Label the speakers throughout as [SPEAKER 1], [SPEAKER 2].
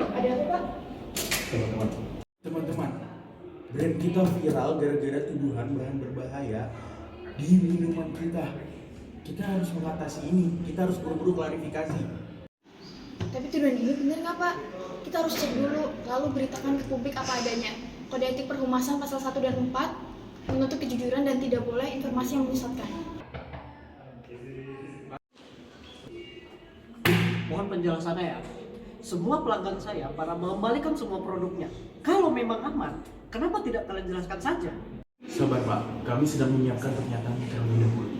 [SPEAKER 1] Ada apa, Pak?
[SPEAKER 2] Teman-teman, brand kita viral gara-gara tuduhan bahan berbahaya di minuman kita. Kita harus mengatasi ini, kita harus buru-buru klarifikasi.
[SPEAKER 1] Tapi tuduhan ini benar nggak, Pak? Kita harus cek dulu, lalu beritakan ke publik apa adanya. Kode etik perhumasan pasal 1 dan 4 menuntut kejujuran dan tidak boleh informasi yang menyesatkan.
[SPEAKER 3] Mohon penjelasannya ya. Semua pelanggan saya para mengembalikan semua produknya. Kalau memang aman, kenapa tidak kalian jelaskan saja?
[SPEAKER 2] Sabar Pak, kami sedang menyiapkan pernyataan terlebih dahulu.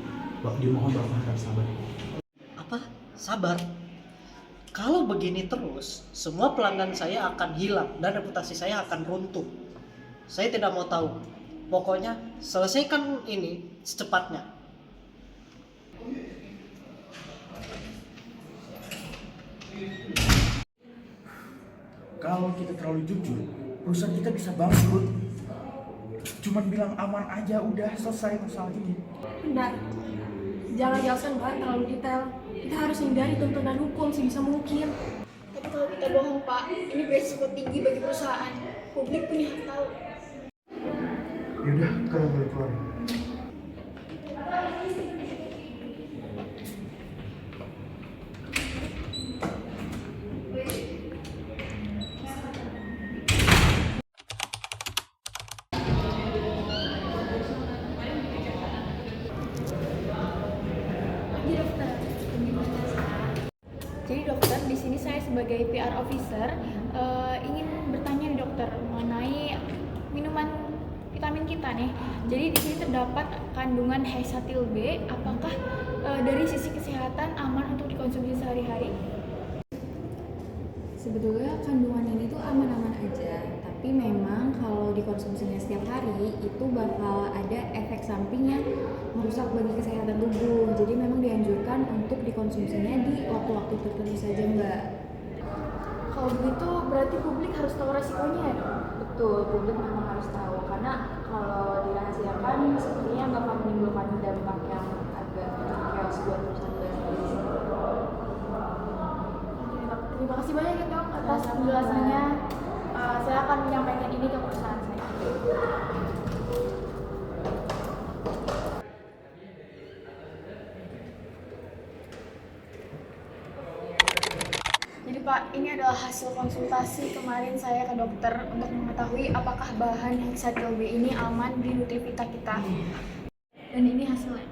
[SPEAKER 2] Bapak dimohon Bapak harap sabar.
[SPEAKER 3] Apa? Sabar? Kalau begini terus, semua pelanggan saya akan hilang dan reputasi saya akan runtuh. Saya tidak mau tahu. Pokoknya selesaikan ini secepatnya.
[SPEAKER 2] Kalau kita terlalu jujur, perusahaan kita bisa bangkrut. Cuman bilang aman aja udah selesai masalah ini.
[SPEAKER 4] Benar. Jangan jelaskan bahan terlalu detail. Kita harus hindari tuntutan hukum sebisa mungkin.
[SPEAKER 1] Tapi kalau kita bohong, Pak, ini beresiko tinggi bagi perusahaan. Publik punya hak tahu.
[SPEAKER 2] Yaudah, kalau boleh keluar.
[SPEAKER 1] Lagi dokter. Jadi dokter, di sini saya sebagai PR officer ingin bertanya nih dokter mengenai minuman vitamin kita nih. Jadi di sini terdapat kandungan Hesatil B. Apakah dari sisi kesehatan aman untuk dikonsumsi sehari-hari?
[SPEAKER 5] Sebetulnya kandungan ini tuh aman-aman aja, tapi memang kalau dikonsumsinya setiap hari itu bakal ada efek samping yang merusak bagi kesehatan tubuh. Jadi memang dianjurkan untuk dikonsumsinya di waktu-waktu tertentu saja, Mbak.
[SPEAKER 1] Kalau begitu berarti publik harus tahu resikonya ya, dok?
[SPEAKER 5] Betul, publik memang harus tahu karena kalau dirahasiakan sepertinya bakal menimbulkan dampak yang agak chaos buat perusahaan Mbak sendiri.
[SPEAKER 1] Oke, dok. Terima kasih banyak ya dok atas penjelasannya. Saya akan menyampaikan ini ke perusahaan saya. Jadi Pak, ini adalah hasil konsultasi kemarin saya ke dokter untuk mengetahui apakah bahan Hesatil B ini aman di Nutrivita kita. Dan ini hasilnya.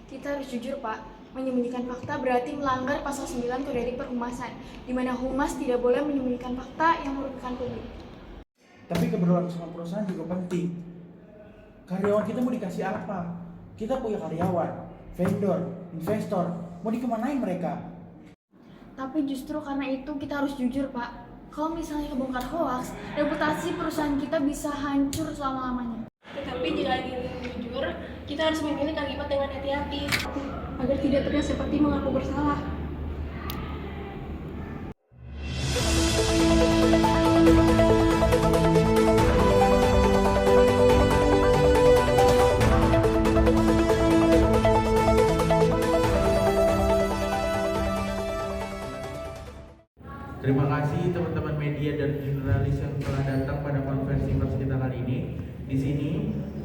[SPEAKER 1] Kita harus jujur Pak, menyembunyikan fakta berarti melanggar pasal 9 Kode Etik Perhumasan, di mana humas tidak boleh menyembunyikan fakta yang merugikan publik.
[SPEAKER 2] Tapi keberlangsungan perusahaan juga penting. Karyawan kita mau dikasih apa? Kita punya karyawan, vendor, investor, mau dikemanain mereka?
[SPEAKER 1] Tapi justru karena itu kita harus jujur Pak. Kalau misalnya kebongkar hoaks, reputasi perusahaan kita bisa hancur selama-lamanya.
[SPEAKER 4] Tetapi jika ingin jujur, kita harus memilih kalimat dengan hati-hati agar tidak terlihat seperti mengaku bersalah.
[SPEAKER 6] Terima kasih teman-teman media dan jurnalis yang telah datang pada konferensi pers kita kali ini. Di sini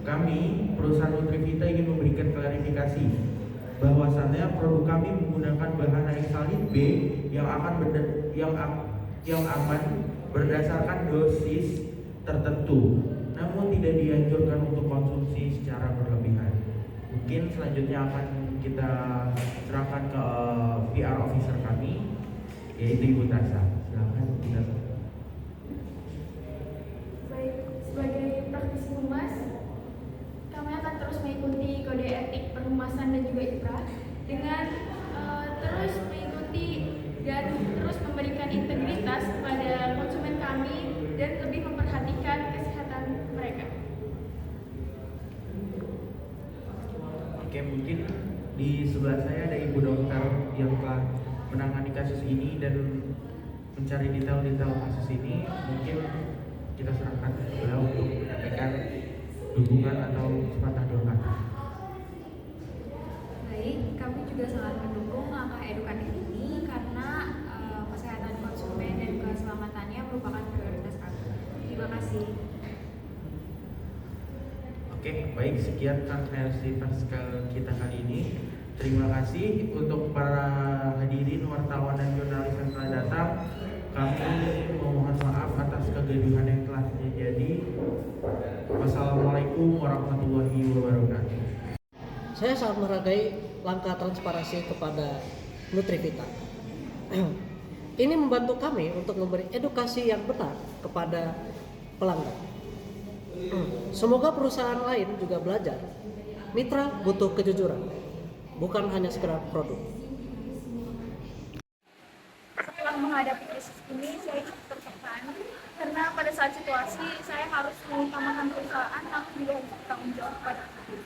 [SPEAKER 6] kami perusahaan Nutrivita ingin memberikan klarifikasi bahwasannya produk kami menggunakan bahan Hesatil B yang aman berdasarkan dosis tertentu, namun tidak dianjurkan untuk konsumsi secara berlebihan. Mungkin selanjutnya akan kita serahkan ke PR officer kami, yaitu Ibu Tasha. Silakan Ibu Tasha.
[SPEAKER 1] Baik, sebagai praktisi humas, kami akan terus mengikuti kode etik perhumasan dan juga IPRA dengan terus mengikuti dan terus memberikan integritas kepada konsumen kami dan lebih memperhatikan kesehatan mereka.
[SPEAKER 6] Oke, mungkin di sebelah saya ada Ibu Dokter yang telah menangani kasus ini dan mencari detail-detail kasus ini. Mungkin kita serahkan beliau untuk menyampaikan dukungan atau sepatah dua kata.
[SPEAKER 5] Baik, kami juga sangat mendukung langkah
[SPEAKER 6] Baik, sekian konferensi pers kita kali ini. Terima kasih untuk para hadirin, wartawan dan jurnalis yang telah datang. Kami memohon maaf atas kegaduhan yang telah terjadi. Wassalamualaikum warahmatullahi wabarakatuh.
[SPEAKER 3] Saya sangat menghargai langkah transparansi kepada Nutrivita. Ini membantu kami untuk memberi edukasi yang benar kepada pelanggan. Semoga perusahaan lain juga belajar. Mitra butuh kejujuran, bukan hanya sekedar produk.
[SPEAKER 1] Setelah menghadapi krisis ini, saya cukup tertekan karena pada saat situasi saya harus mengutamakan perusahaan, namun juga harus bertanggung jawab pada publik.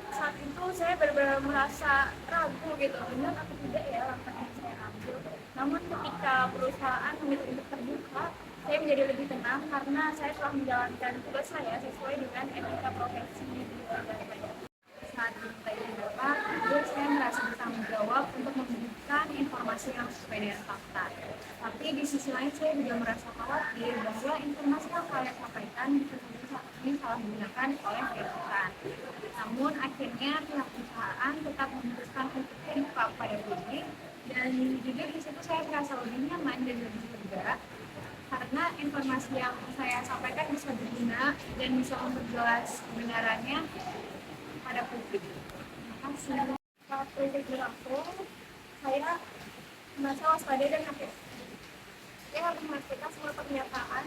[SPEAKER 1] Saat itu saya benar-benar merasa ragu gitu, benar atau tidak ya langkah yang saya ambil. Namun ketika perusahaan meminta untuk terbuka, saya menjadi lebih tenang karena saya telah menjalankan tugas saya sesuai dengan etika profesi di Surabaya. Saat diminta dibuka, saya merasa bertanggung jawab untuk memberikan informasi yang sesuai dengan fakta. Tapi di sisi lain saya juga merasa khawatir bahwa informasi yang saya sampaikan bisa saat ini salah digunakan oleh perusahaan. Namun akhirnya pihak perusahaan tetap memutuskan untuk terbuka kepada publik, dan jujur di situ saya merasa lebih nyaman dan lebih lega karena informasi yang saya sampaikan bisa berguna dan bisa memperjelas kebenarannya pada publik. Terima kasih. Saat proyek berlangsung, saya merasa waspada dan hati-hati. Saya harus memastikan semua pernyataan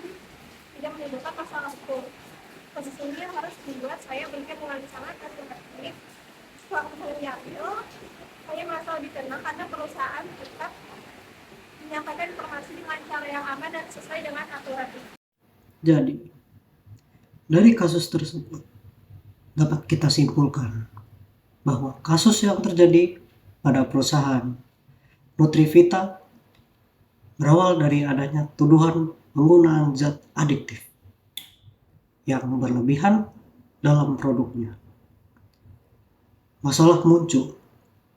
[SPEAKER 1] tidak menimbulkan masalah hukum. Posisi ini harus membuat saya berpikir dengan sangat hati-hati. Setelah saya diambil, saya merasa lebih tenang karena perusahaan tetap menyampaikan informasi dengan cara yang aman dan sesuai dengan aturan.
[SPEAKER 3] Jadi, dari kasus tersebut dapat kita simpulkan bahwa kasus yang terjadi pada perusahaan Nutrivita berawal dari adanya tuduhan penggunaan zat adiktif yang berlebihan dalam produknya. Masalah muncul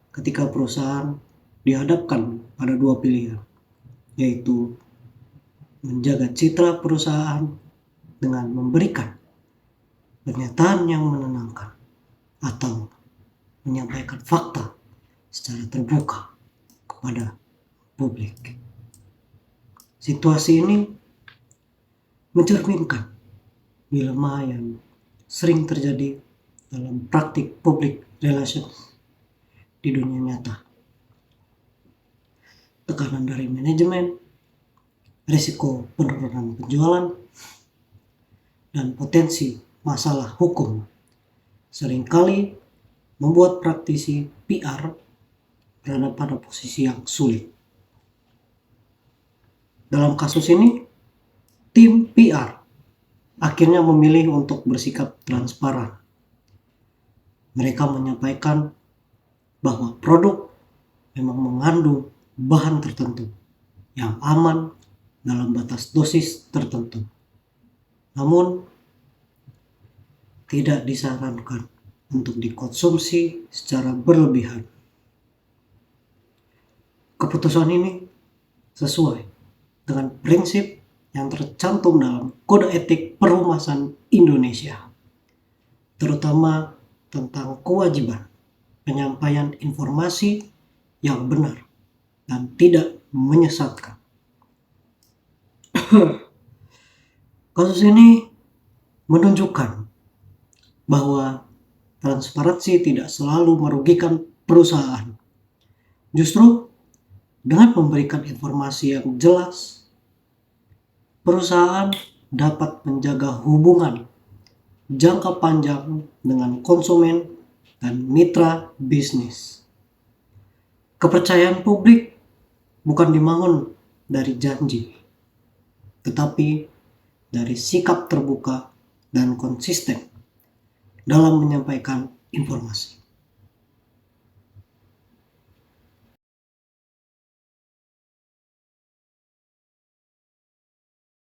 [SPEAKER 3] ketika perusahaan dihadapkan pada dua pilihan, yaitu menjaga citra perusahaan dengan memberikan pernyataan yang menenangkan atau menyampaikan fakta secara terbuka kepada publik. Situasi ini mencerminkan dilema yang sering terjadi dalam praktik public relations di dunia nyata. Tekanan dari manajemen, risiko penurunan penjualan, dan potensi masalah hukum seringkali membuat praktisi PR berada pada posisi yang sulit. Dalam kasus ini, tim PR akhirnya memilih untuk bersikap transparan. Mereka menyampaikan bahwa produk memang mengandung bahan tertentu yang aman dalam batas dosis tertentu. Namun, tidak disarankan untuk dikonsumsi secara berlebihan. Keputusan ini sesuai dengan prinsip yang tercantum dalam Kode Etik Perhumasan Indonesia, terutama tentang kewajiban penyampaian informasi yang benar dan tidak menyesatkan. Kasus ini menunjukkan bahwa transparansi tidak selalu merugikan perusahaan. Justru dengan memberikan informasi yang jelas, perusahaan dapat menjaga hubungan jangka panjang dengan konsumen dan mitra bisnis. Kepercayaan publik bukan dibangun dari janji, tetapi dari sikap terbuka dan konsisten dalam menyampaikan informasi.